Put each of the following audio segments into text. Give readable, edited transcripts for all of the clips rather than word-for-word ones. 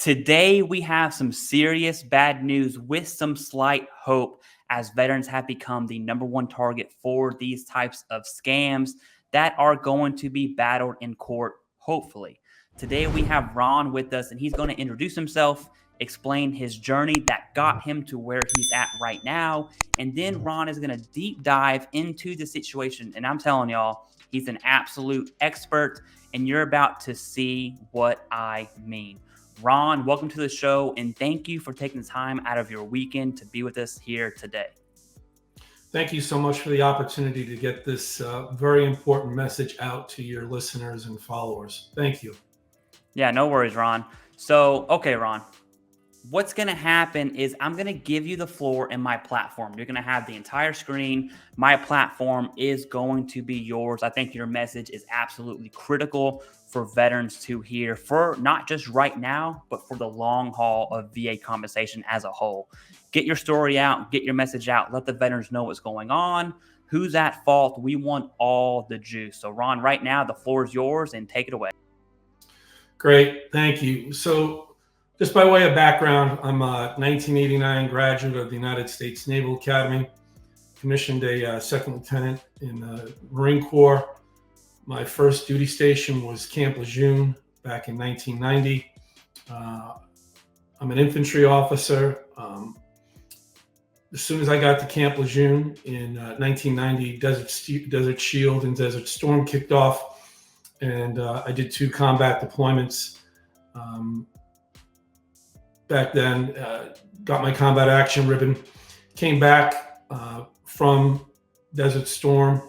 Today, we have some serious bad news with some slight hope, as veterans have become the #1 target for these types of scams that are going to be battled in court, hopefully. Today, we have Ron with us, and he's going to introduce himself, explain his journey that got him to where he's at right now, and then Ron is going to deep dive into the situation. And I'm telling y'all, he's an absolute expert, and you're about to see what I mean. Ron, welcome to the show, and thank you for taking the time out of your weekend to be with us here today. Thank you so much for the opportunity to get this very important message out to your listeners and followers. Thank you. Yeah, no worries, Ron. So, okay, Ron, what's going to happen is I'm going to give you the floor in my platform. You're going to have the entire screen. My platform is going to be yours. I think your message is absolutely critical for veterans to hear, for not just right now, but for the long haul of VA conversation as a whole. Get your story out, get your message out, let the veterans know what's going on, who's at fault. We want all the juice. So Ron, right now, the floor is yours, and take it away. Great, thank you. So just by way of background, I'm a 1989 graduate of the United States Naval Academy, commissioned a second lieutenant in the Marine Corps. My first duty station was Camp Lejeune back in 1990. I'm an infantry officer. As soon as I got to Camp Lejeune in 1990, Desert Shield and Desert Storm kicked off, and I did 2 combat deployments. Back then, got my combat action ribbon, came back from Desert Storm,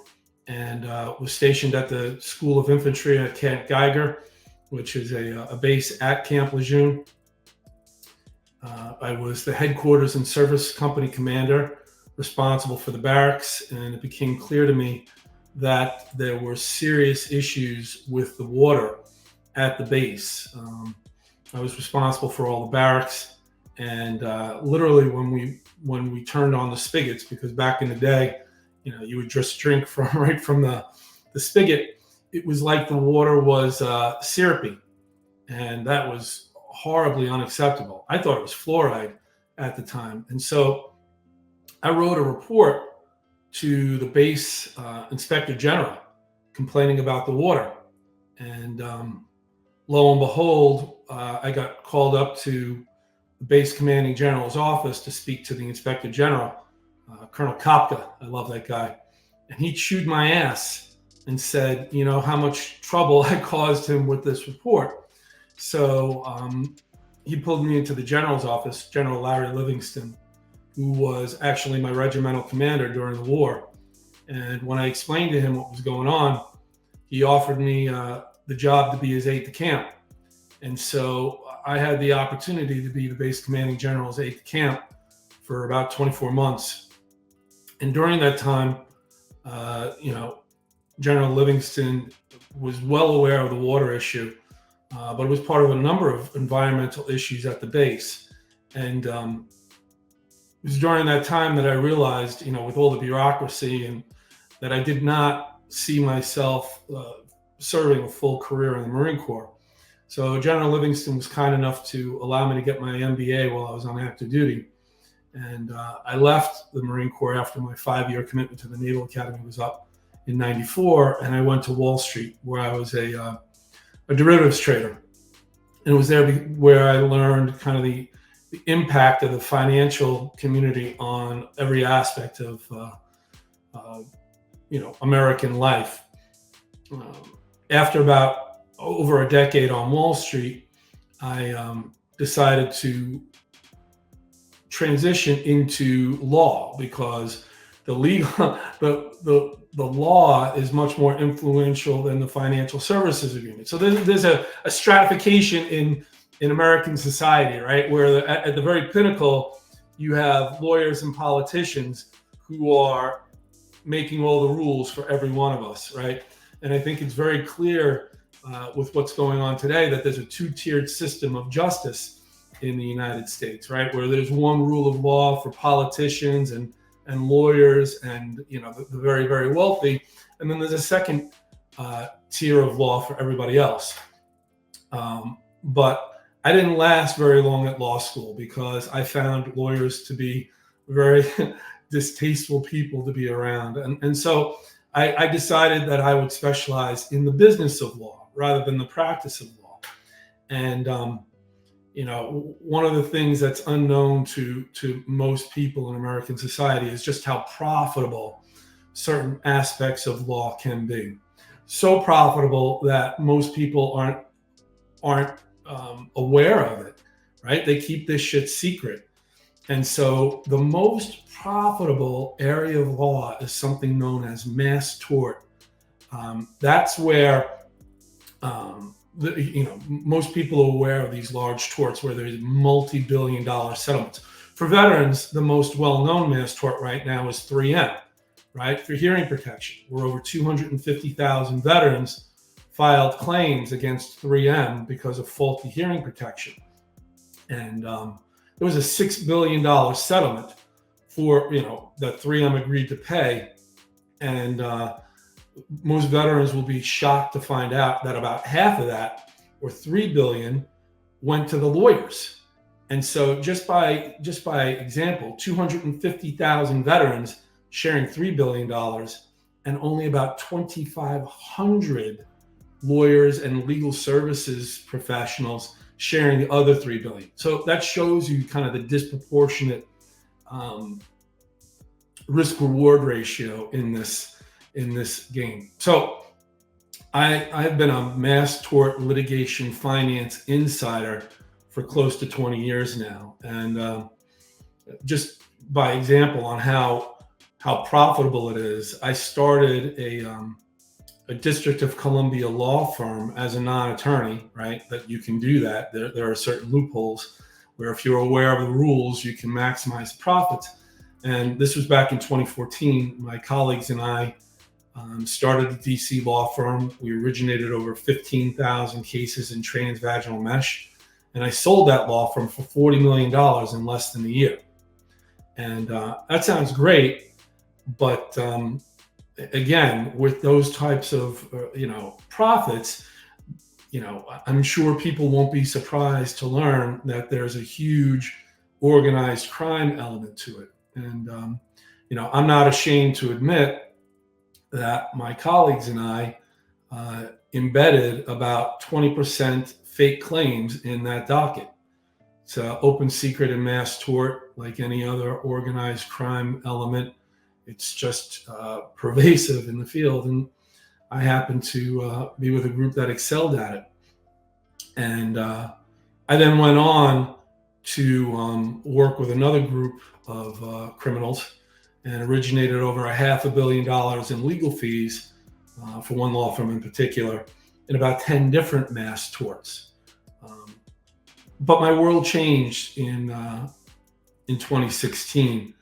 and was stationed at the School of Infantry at Camp Geiger, which is a base at Camp Lejeune. I was the headquarters and service company commander responsible for the barracks, and it became clear to me that there were serious issues with the water at the base. I was responsible for all the barracks, and literally when we turned on the spigots, because back in the day, you would just drink right from the spigot. It was like the water was syrupy, and that was horribly unacceptable. I thought it was fluoride at the time. And so I wrote a report to the base inspector general complaining about the water. And lo and behold, I got called up to the base commanding general's office to speak to the inspector general, Colonel Kopka. I love that guy. And he chewed my ass and said, how much trouble I caused him with this report. So he pulled me into the general's office, General Larry Livingston, who was actually my regimental commander during the war. And when I explained to him what was going on, he offered me the job to be his aide-de-camp. And so I had the opportunity to be the base commanding general's aide-de-camp for about 24 months. And during that time, General Livingston was well aware of the water issue, but it was part of a number of environmental issues at the base. And it was during that time that I realized, with all the bureaucracy, and that I did not see myself serving a full career in the Marine Corps. So General Livingston was kind enough to allow me to get my MBA while I was on active duty. And I left the Marine Corps after my 5-year commitment to the Naval Academy was up in '94, and I went to Wall Street, where I was a derivatives trader. And it was there where I learned kind of the impact of the financial community on every aspect of American life. After about over a decade on Wall Street, I decided to transition into law, because the law is much more influential than the financial services agreement. So there's a stratification in American society, right? Where at the very pinnacle, you have lawyers and politicians who are making all the rules for every one of us, right? And I think it's very clear with what's going on today that there's a 2-tiered system of justice in the United States, right? Where there's one rule of law for politicians and lawyers and the very, very wealthy, and then there's a second tier of law for everybody else. But I didn't last very long at law school because I found lawyers to be very distasteful people to be around. And so I decided that I would specialize in the business of law rather than the practice of law. And, one of the things that's unknown to most people in American society is just how profitable certain aspects of law can be. So profitable that most people aren't aware of it, right? They keep this shit secret. And so the most profitable area of law is something known as mass tort. That's where, most people are aware of these large torts where there's multi-billion-dollar settlements. For veterans, the most well-known mass tort right now is 3M, right? For hearing protection, where over 250,000 veterans filed claims against 3M because of faulty hearing protection. And there was a $6 billion settlement for, that 3M agreed to pay. And most veterans will be shocked to find out that about half of that, or $3 billion, went to the lawyers. And so just by example, 250,000 veterans sharing $3 billion, and only about 2,500 lawyers and legal services professionals sharing the other $3 billion. So that shows you kind of the disproportionate risk-reward ratio in this game. So I've been a mass tort litigation finance insider for close to 20 years now. And just by example on how profitable it is, I started a District of Columbia law firm as a non-attorney, right? That you can do that. There are certain loopholes where if you're aware of the rules, you can maximize profits. And this was back in 2014. My colleagues and I started a DC law firm. We originated over 15,000 cases in transvaginal mesh. And I sold that law firm for $40 million in less than a year. And that sounds great. But again, with those types of, profits, I'm sure people won't be surprised to learn that there's a huge organized crime element to it. And, I'm not ashamed to admit that my colleagues and I embedded about 20% fake claims in that docket. It's an open secret in mass tort, like any other organized crime element. It's just pervasive in the field. And I happen to be with a group that excelled at it. And I then went on to work with another group of criminals and originated over $500 million in legal fees for one law firm in particular, in about 10 different mass torts. But my world changed in 2016.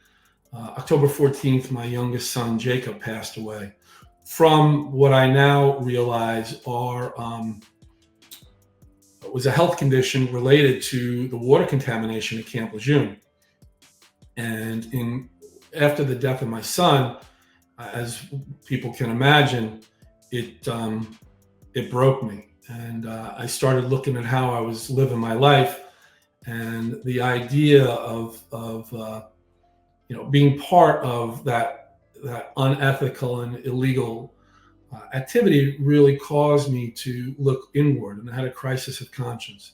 October 14th, my youngest son, Jacob, passed away from what I now realize was a health condition related to the water contamination at Camp Lejeune. And after the death of my son, as people can imagine, it broke me. And I started looking at how I was living my life, and the idea of being part of that unethical and illegal activity really caused me to look inward, and I had a crisis of conscience.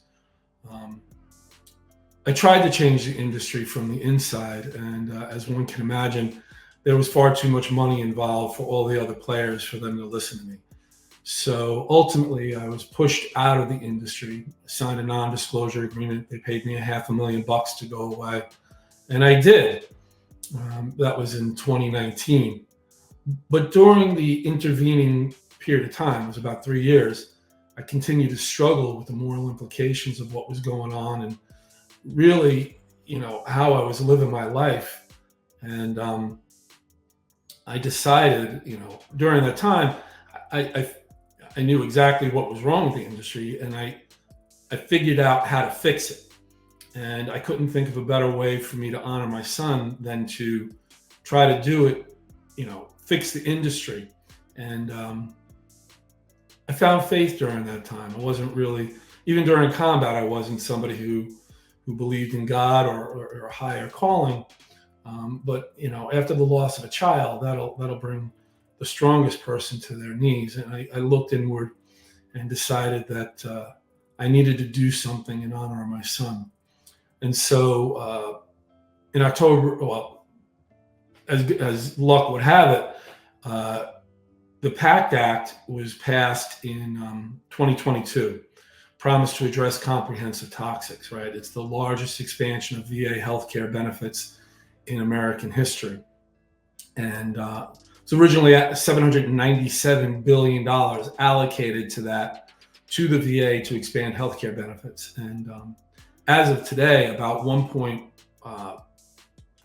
I tried to change the industry from the inside, and as one can imagine, there was far too much money involved for all the other players for them to listen to me. So ultimately, I was pushed out of the industry, signed a non-disclosure agreement. They paid me $500,000 to go away, and I did. That was in 2019. But during the intervening period of time, it was about 3 years, I continued to struggle with the moral implications of what was going on, and really, how I was living my life. And I decided, during that time, I knew exactly what was wrong with the industry, and I figured out how to fix it. And I couldn't think of a better way for me to honor my son than to try to do it, fix the industry. And I found faith during that time. I wasn't really even during combat, I wasn't somebody who believed in God or a higher calling. But after the loss of a child, that'll bring the strongest person to their knees. And I looked inward and decided that I needed to do something in honor of my son. And so in October, well, as luck would have it, the PACT Act was passed in 2022, promised to address comprehensive toxics, right? It's the largest expansion of VA healthcare benefits in American history. And it's originally at $797 billion allocated to the VA to expand healthcare benefits. And as of today, about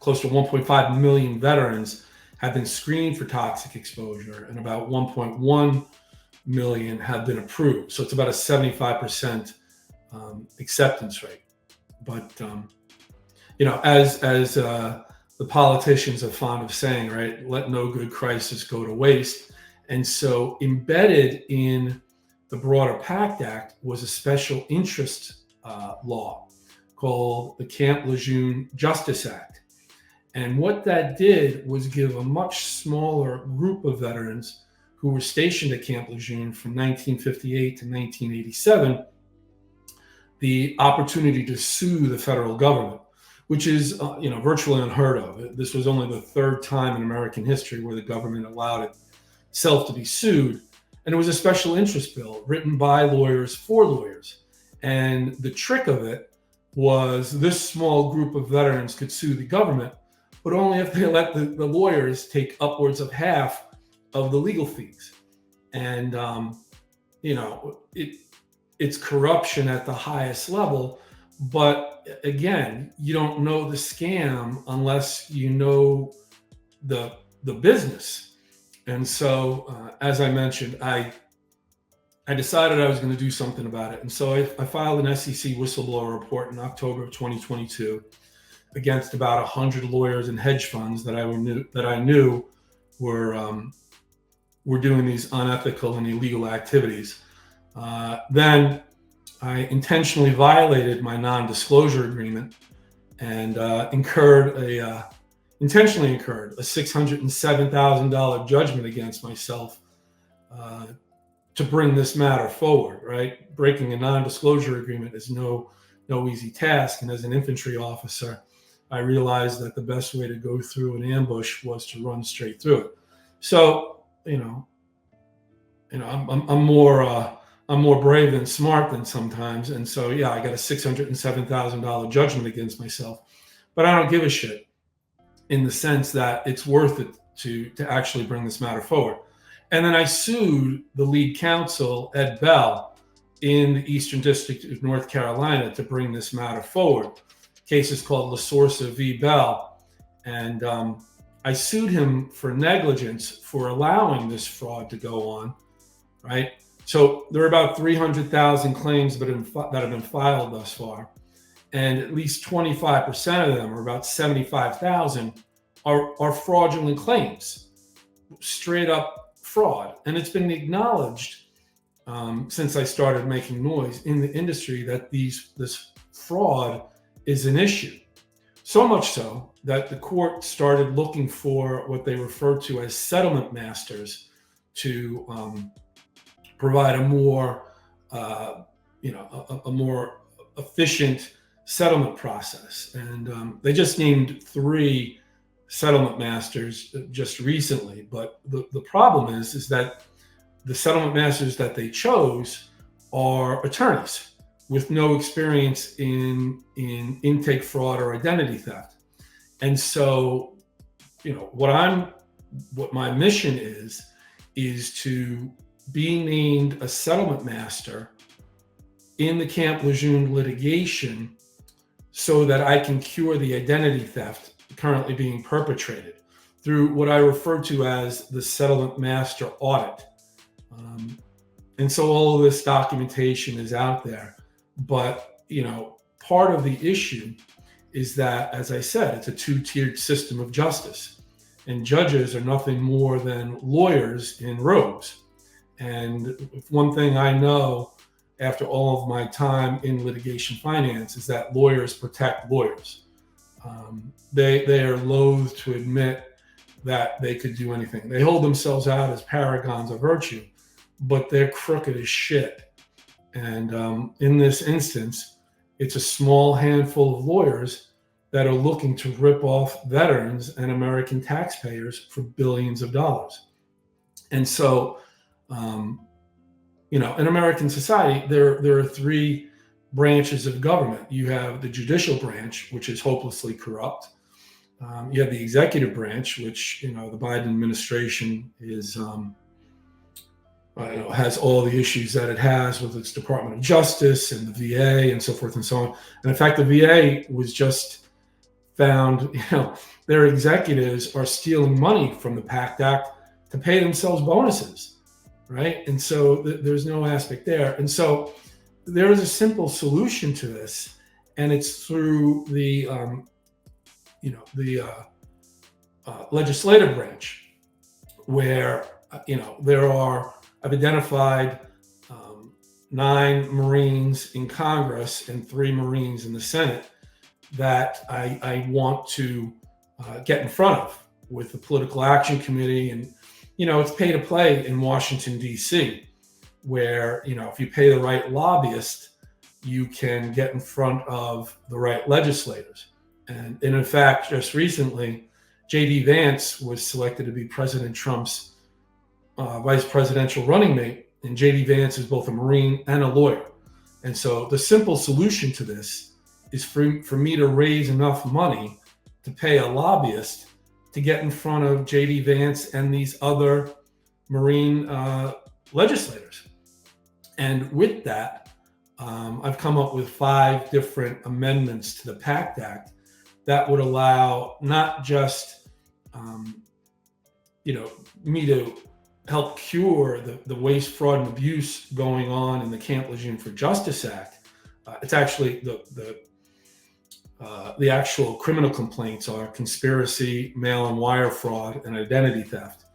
close to 1.5 million veterans have been screened for toxic exposure, and about 1.1 million have been approved. So it's about a 75% acceptance rate. But as the politicians are fond of saying, right, let no good crisis go to waste. And so embedded in the broader PACT Act was a special interest law called the Camp Lejeune Justice Act. And what that did was give a much smaller group of veterans who were stationed at Camp Lejeune from 1958 to 1987 the opportunity to sue the federal government, which is virtually unheard of. This was only the third time in American history where the government allowed itself to be sued. And it was a special interest bill written by lawyers for lawyers. And the trick of it was this small group of veterans could sue the government, but only if they let the lawyers take upwards of half of the legal fees. And, it's corruption at the highest level. But again, you don't know the scam unless you know the business. And so, as I mentioned, I decided I was going to do something about it. And so I filed an SEC whistleblower report in October of 2022 against about 100 lawyers and hedge funds that I knew were doing these unethical and illegal activities. Then I intentionally violated my non-disclosure agreement and intentionally incurred a $607,000 judgment against myself to bring this matter forward, right? Breaking a non-disclosure agreement is no easy task. And as an infantry officer, I realized that the best way to go through an ambush was to run straight through it. So, I'm more brave than smart than sometimes. And so, yeah, I got a $607,000 judgment against myself, but I don't give a shit in the sense that it's worth it to actually bring this matter forward. And then I sued the lead counsel, Ed Bell, in the Eastern District of North Carolina to bring this matter forward. The case is called La Source v. Bell. And I sued him for negligence for allowing this fraud to go on, right? So there are about 300,000 claims that have been filed thus far. And at least 25% of them, or about 75,000, are fraudulent claims, straight up fraud. And it's been acknowledged since I started making noise in the industry that this fraud is an issue. So much so that the court started looking for what they refer to as settlement masters to provide a more efficient settlement process. And they just named 3 settlement masters just recently. But the problem is that the settlement masters that they chose are attorneys with no experience in intake fraud or identity theft. And so, what my mission is to be named a settlement master in the Camp Lejeune litigation so that I can cure the identity theft currently being perpetrated through what I refer to as the settlement master audit. And so all of this documentation is out there. But, part of the issue is that, as I said, it's a 2-tiered system of justice. And judges are nothing more than lawyers in robes. And if one thing I know after all of my time in litigation finance is that lawyers protect lawyers. They are loath to admit that they could do anything. They hold themselves out as paragons of virtue, but they're crooked as shit. And in this instance, it's a small handful of lawyers that are looking to rip off veterans and American taxpayers for billions of dollars. And so, in American society, there are three branches of government. You have the judicial branch, which is hopelessly corrupt. You have the executive branch, which, the Biden administration is, has all the issues that it has with its Department of Justice and the VA and so forth and so on. And in fact, the VA was just found, their executives are stealing money from the PACT Act to pay themselves bonuses, right? And so there's no aspect there. And so there is a simple solution to this, and it's through the legislative branch, where I've identified 9 Marines in Congress and 3 Marines in the Senate that I want to get in front of with the Political Action Committee. And it's pay to play in Washington, D.C., where if you pay the right lobbyist, you can get in front of the right legislators. And in fact, just recently, J.D. Vance was selected to be President Trump's vice presidential running mate. And J.D. Vance is both a Marine and a lawyer. And so the simple solution to this is for me to raise enough money to pay a lobbyist to get in front of J.D. Vance and these other Marine legislators. And with that, I've come up with 5 different amendments to the PACT Act that would allow not just, me to help cure the waste, fraud, and abuse going on in the Camp Lejeune for Justice Act. It's actually the actual criminal complaints are conspiracy, mail and wire fraud, and identity theft,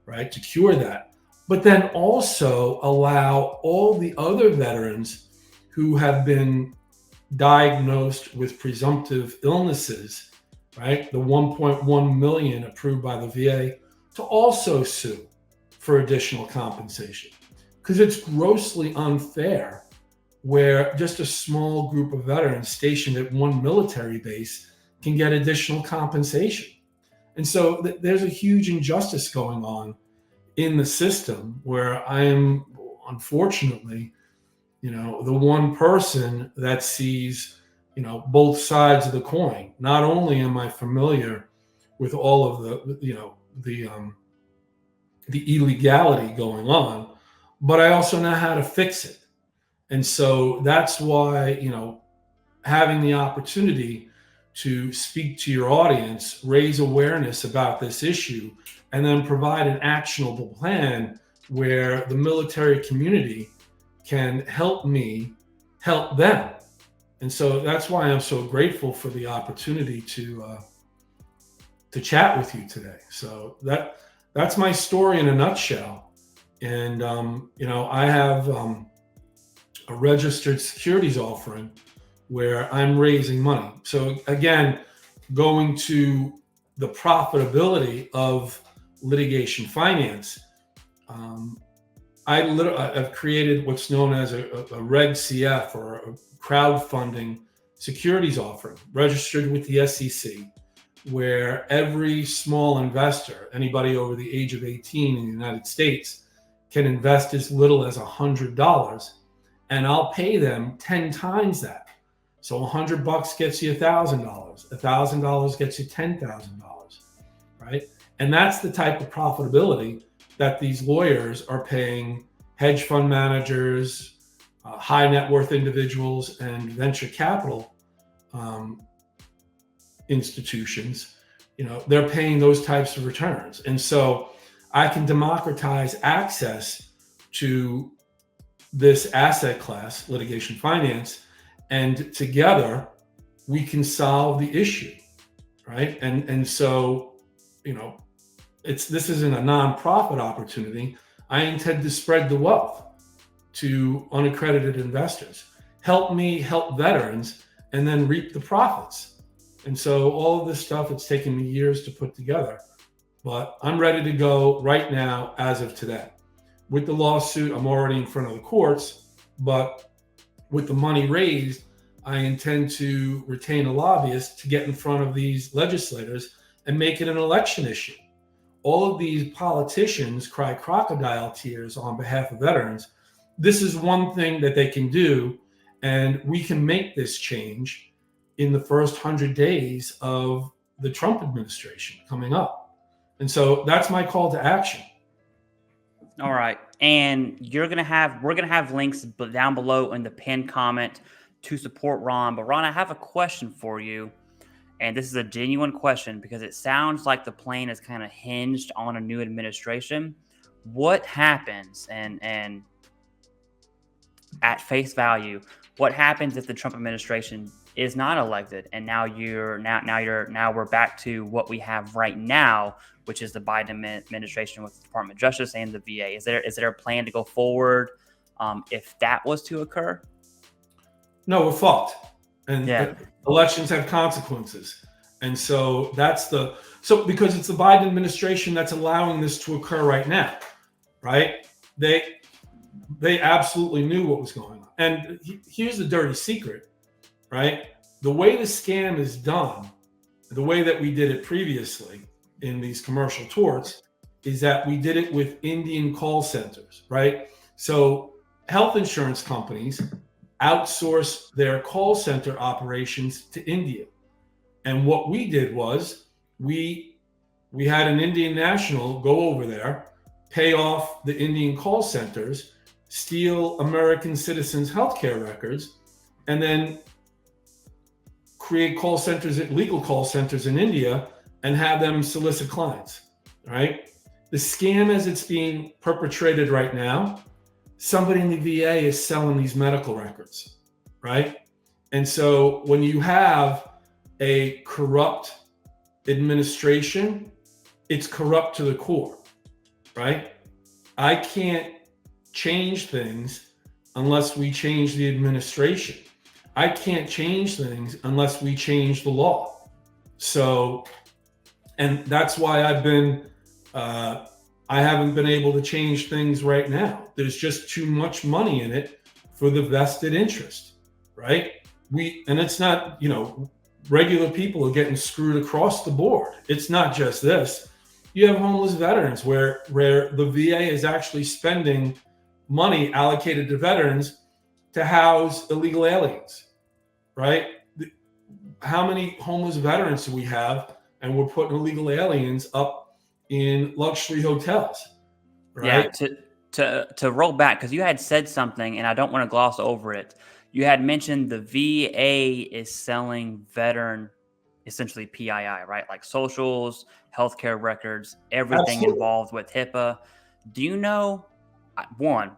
right? To cure that. But then also allow all the other veterans who have been diagnosed with presumptive illnesses, right? The 1.1 million approved by the VA, to also sue for additional compensation. Because it's grossly unfair where just a small group of veterans stationed at one military base can get additional compensation. And so there's a huge injustice going on in the system where I am, unfortunately, the one person that sees, both sides of the coin. Not only am I familiar with all of the illegality going on, but I also know how to fix it. And so that's why, having the opportunity to speak to your audience, raise awareness about this issue, and then provide an actionable plan where the military community can help me help them. And so that's why I'm so grateful for the opportunity to chat with you today. So that's my story in a nutshell. And, I have a registered securities offering where I'm raising money. So again, going to the profitability of litigation finance, I've created what's known as a Reg CF, or a crowdfunding securities offering, registered with the SEC, where every small investor, anybody over the age of 18 in the United States, can invest as little as $100, and I'll pay them 10 times that. So $100 gets you $1,000, $1,000 gets you $10,000, right? And that's the type of profitability that these lawyers are paying hedge fund managers, high net worth individuals, and venture capital institutions. They're paying those types of returns. And so I can democratize access to this asset class, litigation finance, and together we can solve the issue, right? And so, this isn't a nonprofit opportunity. I intend to spread the wealth. to unaccredited investors. Help me help veterans and then reap the profits. And so all of this stuff, it's taken me years to put together, but I'm ready to go right now as of today. With the lawsuit, I'm already in front of the courts, but with the money raised, I intend to retain a lobbyist to get in front of these legislators and make it an election issue. All of these politicians cry crocodile tears on behalf of veterans. This is one thing that they can do, and we can make this change in the first 100 days of the Trump administration coming up. And so that's my call to action. All right. And we're going to have links down below in the pinned comment to support Ron. But Ron, I have a question for you. And this is a genuine question because it sounds like the plane is kind of hinged on a new administration. What happens, and at face value, what happens if the Trump administration is not elected, and now we're back to what we have right now, which is the Biden administration with the Department of Justice and the VA? Is there a plan to go forward if that was to occur? No, we're fucked. And elections have consequences. And so because it's the Biden administration that's allowing this to occur right now, right? They absolutely knew what was going on. And here's the dirty secret, right? The way the scam is done, the way that we did it previously in these commercial torts, is that we did it with Indian call centers, right? So health insurance companies outsource their call center operations to India. And what we did was we had an Indian national go over there, pay off the Indian call centers, steal American citizens' healthcare records, and then create legal call centers in India and have them solicit clients, right? The scam as it's being perpetrated right now, somebody in the VA is selling these medical records, right? And so when you have a corrupt administration, it's corrupt to the core, right? I can't change things unless we change the administration. I can't change things unless we change the law. So, and that's why I haven't been able to change things right now. There's just too much money in it for the vested interest, right? And it's not, regular people are getting screwed across the board. It's not just this. You have homeless veterans where the VA is actually spending money allocated to veterans to house illegal aliens, right? How many homeless veterans do we have? And we're putting illegal aliens up in luxury hotels, right? Yeah, to roll back, because you had said something, and I don't want to gloss over it. You had mentioned the VA is selling veteran, essentially PII, right? Like socials, healthcare records, everything Absolutely. Involved with HIPAA. Do you know, one,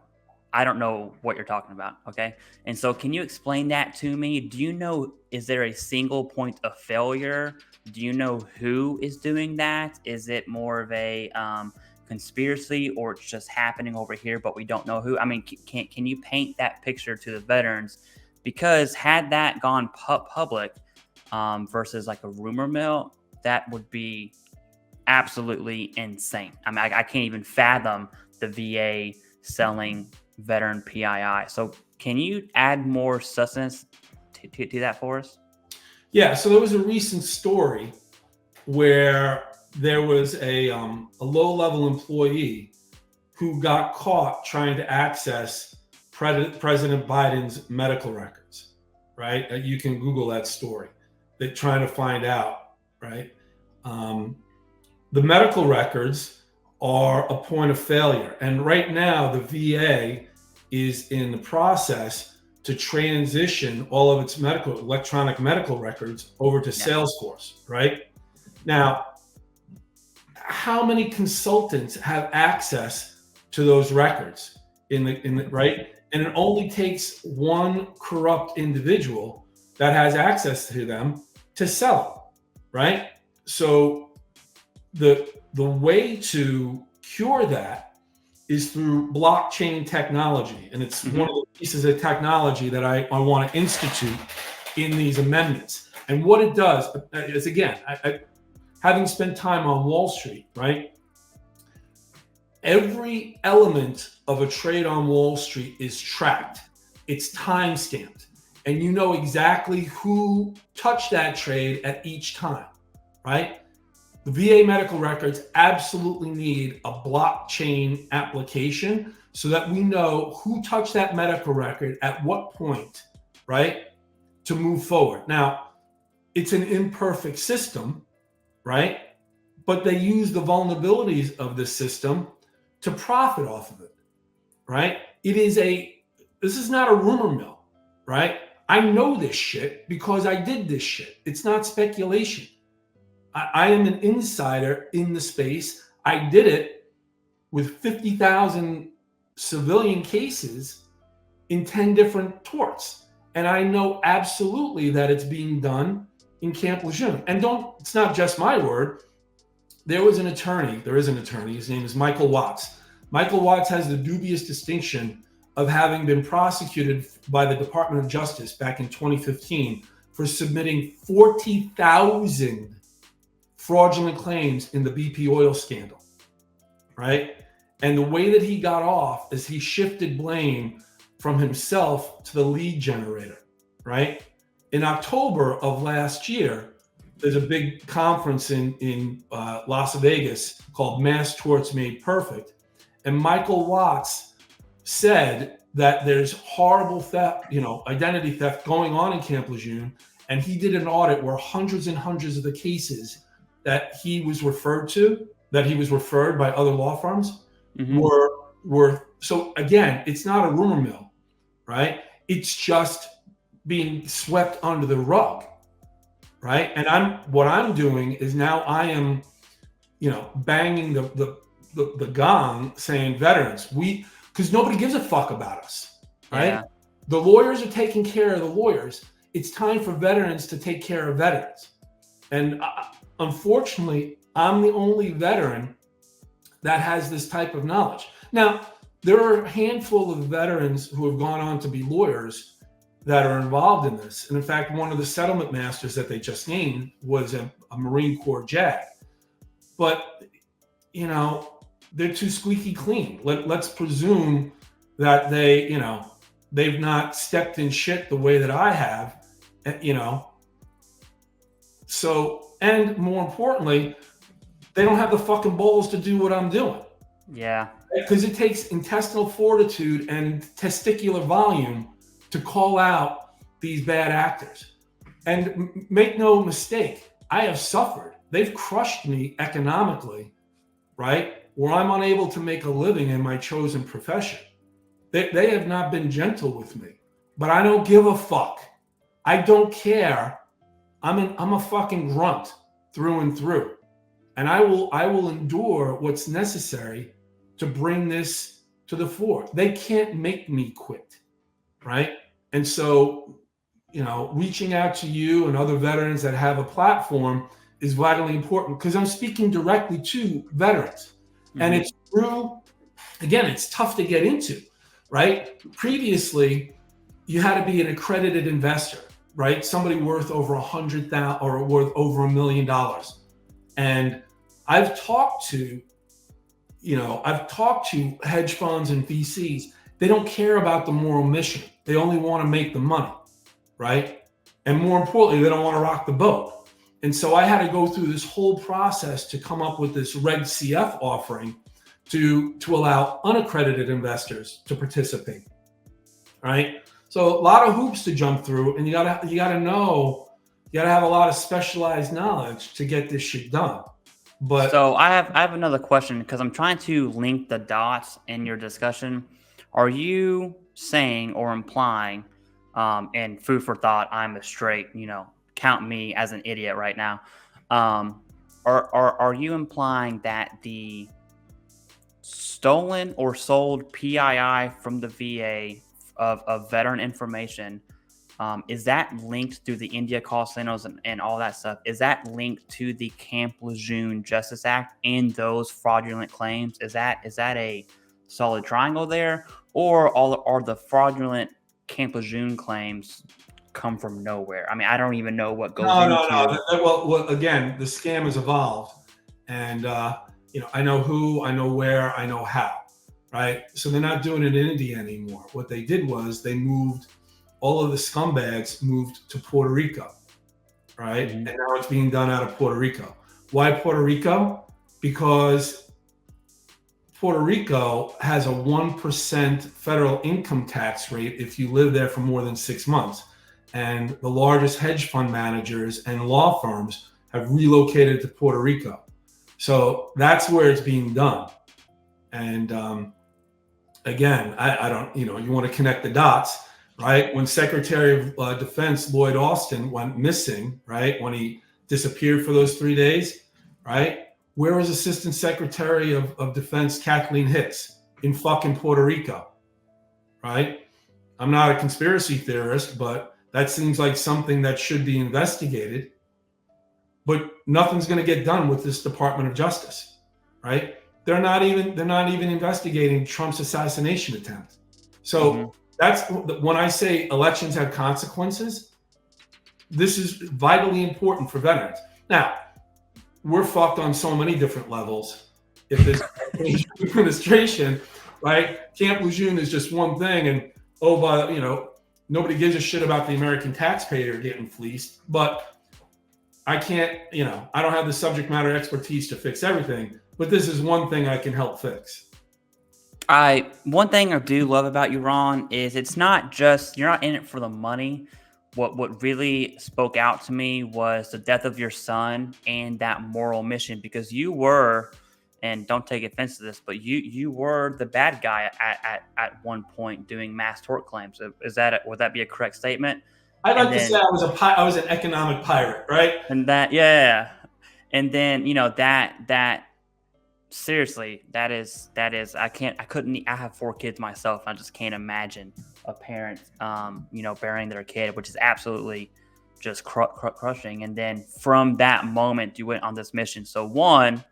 I don't know what you're talking about, okay? And so can you explain that to me? Do you know, is there a single point of failure? Do you know who is doing that? Is it more of a conspiracy, or it's just happening over here, but we don't know who? I mean, can you paint that picture to the veterans? Because had that gone public versus like a rumor mill, that would be absolutely insane. I mean, I can't even fathom the VA selling veteran PII. So can you add more substance to that for us? Yeah, so there was a recent story where there was a low-level employee who got caught trying to access President Biden's medical records, right? You can Google that story. They're trying to find out, right? The medical records are a point of failure. And right now, the VA is in the process to transition all of its electronic medical records over to Salesforce, right? Now, how many consultants have access to those records in the right? And it only takes one corrupt individual that has access to them to sell them, right? So the way to cure that is through blockchain technology. And it's Mm-hmm. one of the pieces of technology that I want to institute in these amendments. And what it does is, again, having spent time on Wall Street, right? Every element of a trade on Wall Street is tracked. It's time stamped. And you know exactly who touched that trade at each time, right? The VA medical records absolutely need a blockchain application so that we know who touched that medical record at what point, right, to move forward. Now, it's an imperfect system, right? But they use the vulnerabilities of this system to profit off of it, right? This is not a rumor mill, right? I know this shit because I did this shit. It's not speculation. I am an insider in the space. I did it with 50,000 civilian cases in 10 different torts. And I know absolutely that it's being done in Camp Lejeune. And it's not just my word. There is an attorney, his name is Michael Watts. Michael Watts has the dubious distinction of having been prosecuted by the Department of Justice back in 2015 for submitting 40,000 fraudulent claims in the BP oil scandal, right? And the way that he got off is he shifted blame from himself to the lead generator, right? In October of last year, there's a big conference in Las Vegas called Mass Torts Made Perfect. And Michael Watts said that there's horrible theft, identity theft going on in Camp Lejeune. And he did an audit where hundreds and hundreds of the cases that he was referred by other law firms were. So again, it's not a rumor mill, right? It's just being swept under the rug, right? And what I'm doing is now I am, banging the gong saying, veterans, because nobody gives a fuck about us, right? Yeah. The lawyers are taking care of the lawyers. It's time for veterans to take care of veterans. And unfortunately, I'm the only veteran that has this type of knowledge. Now, there are a handful of veterans who have gone on to be lawyers that are involved in this. And in fact, one of the settlement masters that they just named was a Marine Corps JAG. But, they're too squeaky clean. Let's presume that they've not stepped in shit the way that I have, So, and more importantly, they don't have the fucking balls to do what I'm doing. Yeah. Because it takes intestinal fortitude and testicular volume to call out these bad actors. And make no mistake, I have suffered. They've crushed me economically, right? Where I'm unable to make a living in my chosen profession. They have not been gentle with me, but I don't give a fuck. I don't care. I'm a fucking grunt through and through. And I will endure what's necessary to bring this to the fore. They can't make me quit, right? And so, reaching out to you and other veterans that have a platform is vitally important because I'm speaking directly to veterans. Mm-hmm. And it's true, again, it's tough to get into, right? Previously, you had to be an accredited investor, right? Somebody worth over 100,000 or worth over $1 million. And I've talked to hedge funds and VCs. They don't care about the moral mission. They only want to make the money, right? And more importantly, they don't want to rock the boat. And so I had to go through this whole process to come up with this Reg CF offering to allow unaccredited investors to participate, right? So a lot of hoops to jump through, and you gotta have a lot of specialized knowledge to get this shit done. But so I have another question because I'm trying to link the dots in your discussion. Are you saying or implying, and food for thought, I'm a straight, count me as an idiot right now. Are you implying that the stolen or sold PII from the VA of veteran information, is that linked through the India call centers and all that stuff? Is that linked to the Camp Lejeune Justice Act and those fraudulent claims? Is that a solid triangle there, or are the fraudulent Camp Lejeune claims come from nowhere? I mean, I don't even know what goes into. No. Well, again, the scam has evolved, and I know who, I know where, I know how, right? So they're not doing it in India anymore. What they did was they moved all of the scumbags moved to Puerto Rico, right? Mm-hmm. And now it's being done out of Puerto Rico. Why Puerto Rico? Because Puerto Rico has a 1% federal income tax rate if you live there for more than 6 months. And the largest hedge fund managers and law firms have relocated to Puerto Rico. So that's where it's being done. And again, I don't, you want to connect the dots, right? When Secretary of Defense Lloyd Austin went missing, right? When he disappeared for those 3 days, right? Where was Assistant Secretary of Defense Kathleen Hicks? In fucking Puerto Rico, right? I'm not a conspiracy theorist, but that seems like something that should be investigated. But nothing's going to get done with this Department of Justice, right? They're not even investigating Trump's assassination attempt. So that's when I say elections have consequences. This is vitally important for veterans. Now, we're fucked on so many different levels. If this administration, right, Camp Lejeune is just one thing, and nobody gives a shit about the American taxpayer getting fleeced. But I can't, I don't have the subject matter expertise to fix everything. But this is one thing I can help fix. One thing I do love about you, Ron, is it's not just you're not in it for the money. What really spoke out to me was the death of your son and that moral mission, because you were, and don't take offense to this, but you were the bad guy at one point doing mass tort claims. Would that be a correct statement? I'd like to say I was an economic pirate, right? And that, yeah, and then that. Seriously, that is I have 4 kids myself. I just can't imagine a parent, burying their kid, which is absolutely just crushing. And then from that moment, you went on this mission. So one,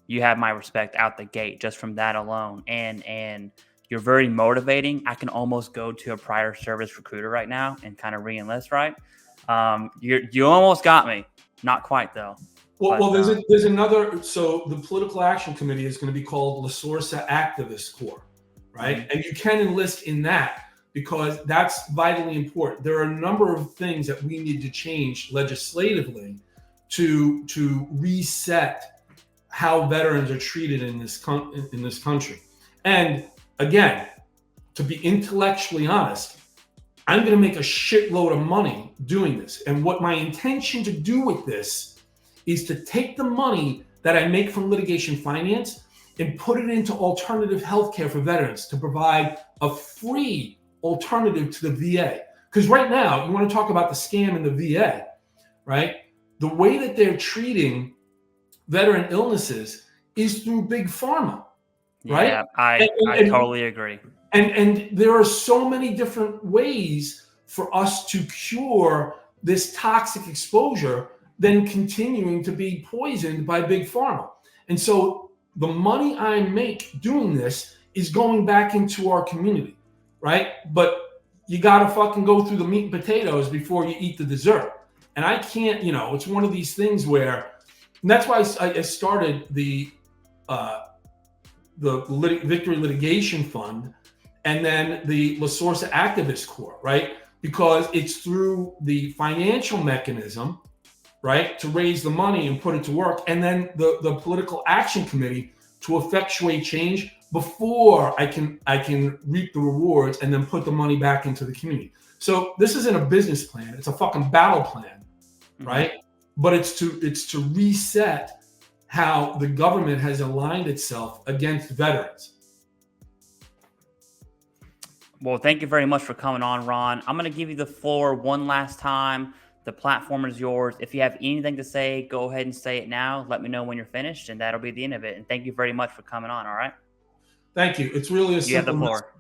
you have my respect out the gate just from that alone. And you're very motivating. I can almost go to a prior service recruiter right now and kind of re-enlist, right? You almost got me. Not quite though. Well, there's another. So the Political Action Committee is going to be called La Source Activist Corps, right? Mm-hmm. And you can enlist in that because that's vitally important. There are a number of things that we need to change legislatively to reset how veterans are treated in this country. And again, to be intellectually honest, I'm going to make a shitload of money doing this. And what my intention to do with this is to take the money that I make from litigation finance and put it into alternative healthcare for veterans to provide a free alternative to the VA. Because right now, you want to talk about the scam in the VA, right? The way that they're treating veteran illnesses is through big pharma, right? Yeah, I totally agree. And there are so many different ways for us to cure this toxic exposure than continuing to be poisoned by big pharma. And so the money I make doing this is going back into our community, right? But you got to fucking go through the meat and potatoes before you eat the dessert. And I can't, it's one of these things where, and that's why I started the Victory Litigation Fund and then the La Source Activist Corps, right? Because it's through the financial mechanism, right, to raise the money and put it to work, and then the Political Action Committee to effectuate change before I can reap the rewards and then put the money back into the community. So this isn't a business plan; it's a fucking battle plan, right? Mm-hmm. But it's to reset how the government has aligned itself against veterans. Well, thank you very much for coming on, Ron. I'm going to give you the floor one last time. The platform is yours. If you have anything to say, go ahead and say it now. Let me know when you're finished, and that'll be the end of it. And thank you very much for coming on, all right? Thank you. It's really a simple You have the floor.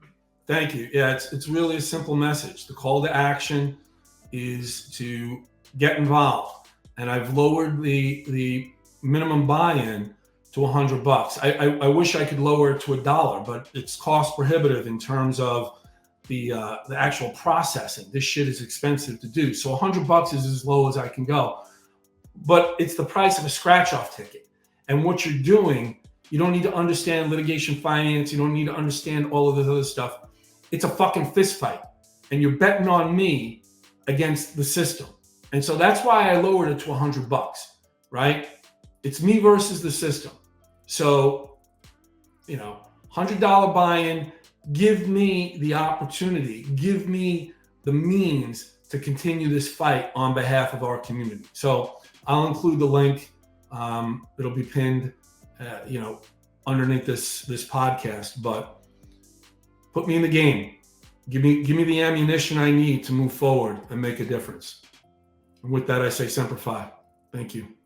Thank you. Yeah, it's really a simple message. The call to action is to get involved. And I've lowered the minimum buy-in to $100. I wish I could lower it to $1, but it's cost prohibitive in terms of the actual processing. This shit is expensive to do. So $100 is as low as I can go. But it's the price of a scratch-off ticket. And what you're doing, you don't need to understand litigation finance. You don't need to understand all of this other stuff. It's a fucking fist fight. And you're betting on me against the system. And so that's why I lowered it to $100, right? It's me versus the system. So, $100 buy-in, give me the opportunity, give me the means to continue this fight on behalf of our community. So I'll include the link. It'll be pinned, underneath this podcast. But put me in the game. Give me the ammunition I need to move forward and make a difference. And with that, I say Semper Fi. Thank you.